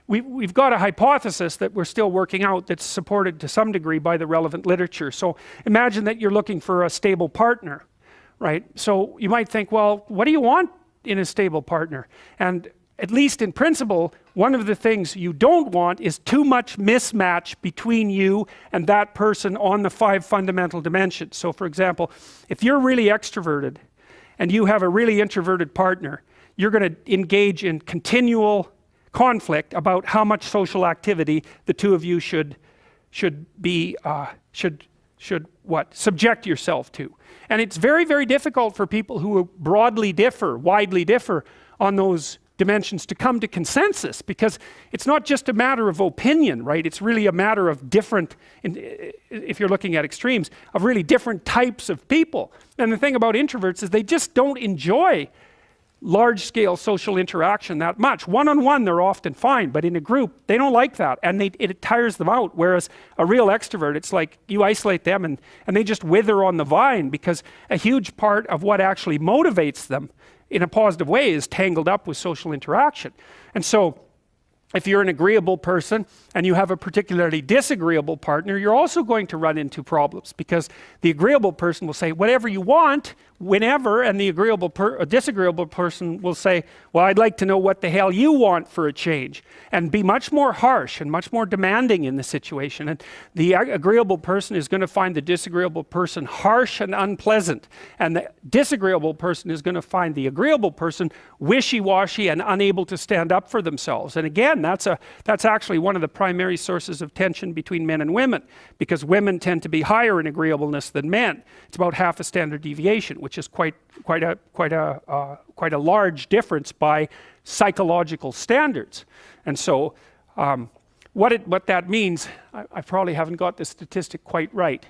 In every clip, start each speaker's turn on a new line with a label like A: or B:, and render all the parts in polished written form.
A: we've got a hypothesis that we're still working out that's supported to some degree by the relevant literature. So imagine that you're looking for a stable partner, right? So you might think, well, what do you want in a stable partner? And at least in principle, one of the things you don't want is too much mismatch between you and that person on the 5 fundamental dimensions. So for example, if you're really extroverted and you have a really introverted partner, you're going to engage in continual conflict about how much social activity the two of you should subject yourself to. And it's very, very difficult for people who widely differ on those dimensions to come to consensus, because it's not just a matter of opinion, right? It's really a matter of different, if you're looking at extremes, of really different types of people. And the thing about introverts is they just don't enjoy large-scale social interaction that much. One-on-one they're often fine, but in a group they don't like that, and it tires them out. Whereas a real extrovert, it's like you isolate them and they just wither on the vine, because a huge part of what actually motivates them in a positive way is tangled up with social interaction. And so if you're an agreeable person and you have a particularly disagreeable partner, you're also going to run into problems, because the agreeable person will say whatever you want whenever, and the disagreeable person will say, well, I'd like to know what the hell you want for a change, and be much more harsh and much more demanding in the situation. And the agreeable person is going to find the disagreeable person harsh and unpleasant, and the disagreeable person is going to find the agreeable person wishy-washy and unable to stand up for themselves. And again, that's actually one of the primary sources of tension between men and women, because women tend to be higher in agreeableness than men. It's about half a standard deviation, which is quite a large difference by psychological standards. And so what that means, I probably haven't got the statistic quite right,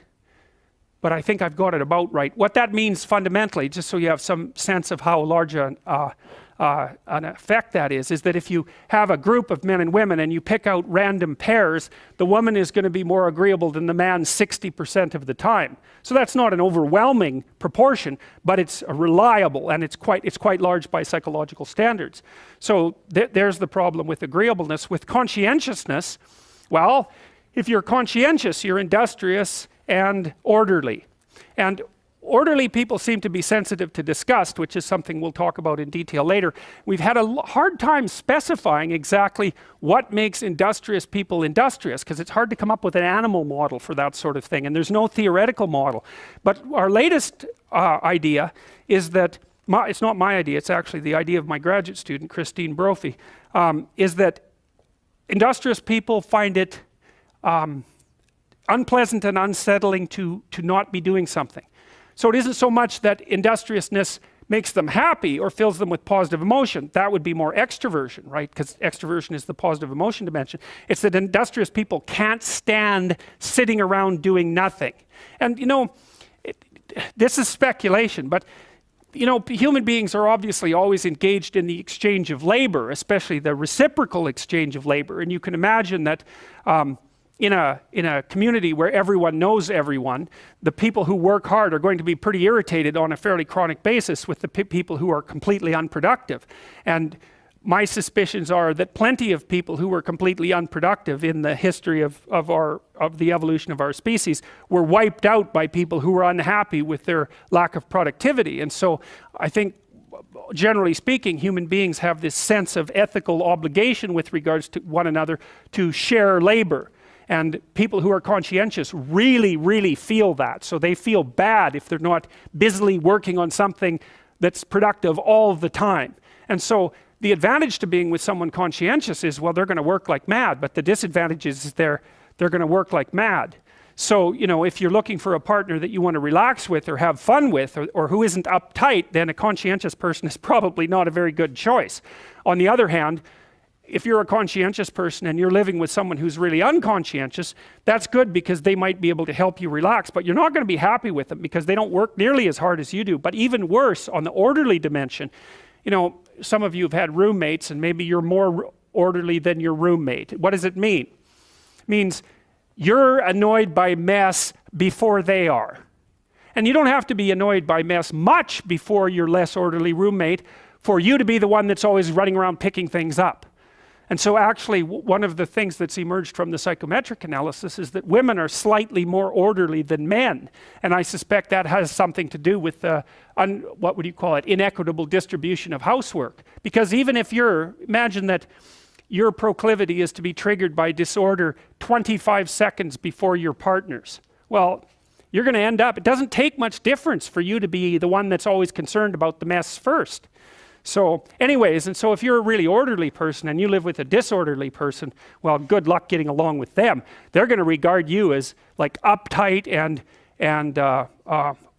A: but I think I've got it about right. What that means fundamentally, just so you have some sense of how large an effect that is that if you have a group of men and women and you pick out random pairs, the woman is going to be more agreeable than the man 60% of the time. So that's not an overwhelming proportion, but it's reliable, and it's quite large by psychological standards. So there's the problem with agreeableness. With conscientiousness, well, if you're conscientious, you're industrious and orderly. And orderly people seem to be sensitive to disgust, which is something we'll talk about in detail later. We've had a hard time specifying exactly what makes industrious people industrious, because it's hard to come up with an animal model for that sort of thing, and there's no theoretical model. But our latest idea is that, it's not my idea, it's actually the idea of my graduate student, Christine Brophy, is that industrious people find it unpleasant and unsettling to not be doing something. So it isn't so much that industriousness makes them happy or fills them with positive emotion. That would be more extroversion, right? Because extroversion is the positive emotion dimension. It's that industrious people can't stand sitting around doing nothing. And this is speculation, but human beings are obviously always engaged in the exchange of labor, especially the reciprocal exchange of labor. And you can imagine that in a community where everyone knows everyone, the people who work hard are going to be pretty irritated on a fairly chronic basis with the people who are completely unproductive. And my suspicions are that plenty of people who were completely unproductive in the history of the evolution of our species were wiped out by people who were unhappy with their lack of productivity. And so I think, generally speaking, human beings have this sense of ethical obligation with regards to one another to share labor. And people who are conscientious really, really feel that. So they feel bad if they're not busily working on something that's productive all the time. And so the advantage to being with someone conscientious is, well, they're going to work like mad, but the disadvantage is they're going to work like mad. So, if you're looking for a partner that you want to relax with or have fun with, or who isn't uptight, then a conscientious person is probably not a very good choice. On the other hand, if you're a conscientious person and you're living with someone who's really unconscientious, that's good, because they might be able to help you relax, but you're not going to be happy with them because they don't work nearly as hard as you do. But even worse, on the orderly dimension, some of you have had roommates, and maybe you're more orderly than your roommate. What does it mean? It means you're annoyed by mess before they are. And you don't have to be annoyed by mess much before your less orderly roommate for you to be the one that's always running around picking things up. And so actually one of the things that's emerged from the psychometric analysis is that women are slightly more orderly than men. And I suspect that has something to do with the, what would you call it, inequitable distribution of housework. Because even if imagine that your proclivity is to be triggered by disorder 25 seconds before your partner's. Well, you're going to end up, it doesn't take much difference for you to be the one that's always concerned about the mess first. So anyways, and so if you're a really orderly person and you live with a disorderly person, well, good luck getting along with them. They're going to regard you as like uptight and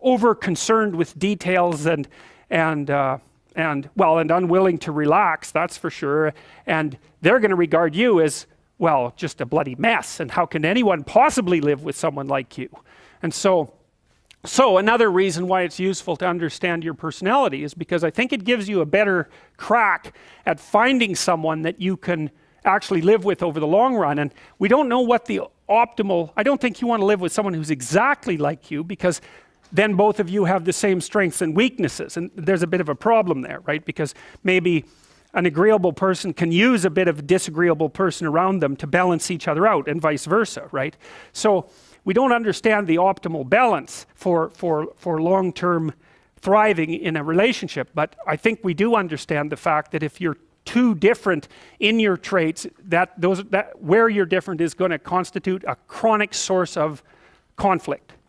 A: over concerned with details and unwilling to relax, that's for sure. And they're going to regard you as, well, just a bloody mess. And how can anyone possibly live with someone like you? And so another reason why it's useful to understand your personality is because I think it gives you a better crack at finding someone that you can actually live with over the long run. And we don't know what the optimal, I don't think you want to live with someone who's exactly like you, because then both of you have the same strengths and weaknesses. And there's a bit of a problem there, right? Because maybe an agreeable person can use a bit of a disagreeable person around them to balance each other out, and vice versa, right? So we don't understand the optimal balance for long-term thriving in a relationship, but I think we do understand the fact that if you're too different in your traits, that where you're different is going to constitute a chronic source of conflict.